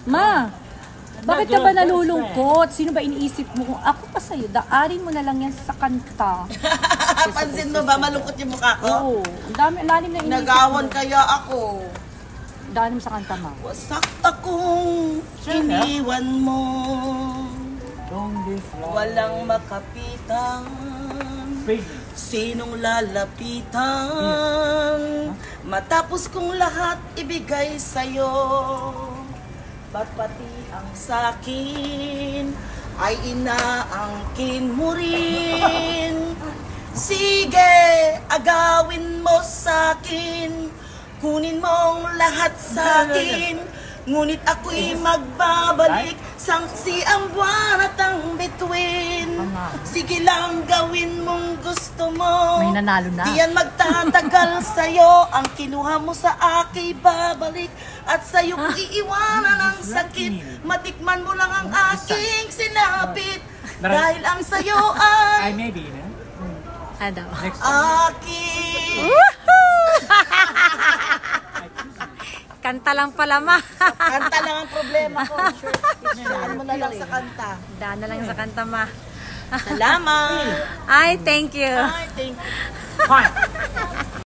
Ma, bakit ka ba nalulungkot? Sino ba iniisip mo? Kung ako pa sa'yo, daarin mo na lang yan sa kanta. Pansin mo ba, malungkot yung mukha ko? Oo. Ang dami, lalim na iniisip mo. Nagawan kaya ako. Daanin mo sa kanta, ma. Wasak akong iniwan mo. Walang makapitan. Sinong lalapitan? Matapos kong lahat ibigay sa'yo. Ba't pati ang sakin ay inaangkin mo rin? Sige, agawin mo sa'kin, kunin mong lahat sa'kin. Ngunit ako'y magbabalik, sangsi ang buwan at ang bituin. Sige lang, gawin mong gusto mo. May nanalo na. Di yan magtatagal sa'yo. Ang kinuha mo sa akin babalik, at sa'yo ko iiwanan ang sakit. Matikman mo lang ang aking sinapit, dahil ang sa'yo ay Ano? akin. Kanta lang pala, ma. Kanta lang ang problema ko. Saan mo na lang sa kanta. Daan na lang sa kanta, ma. Salamat. Ay, thank you. Ay, thank you.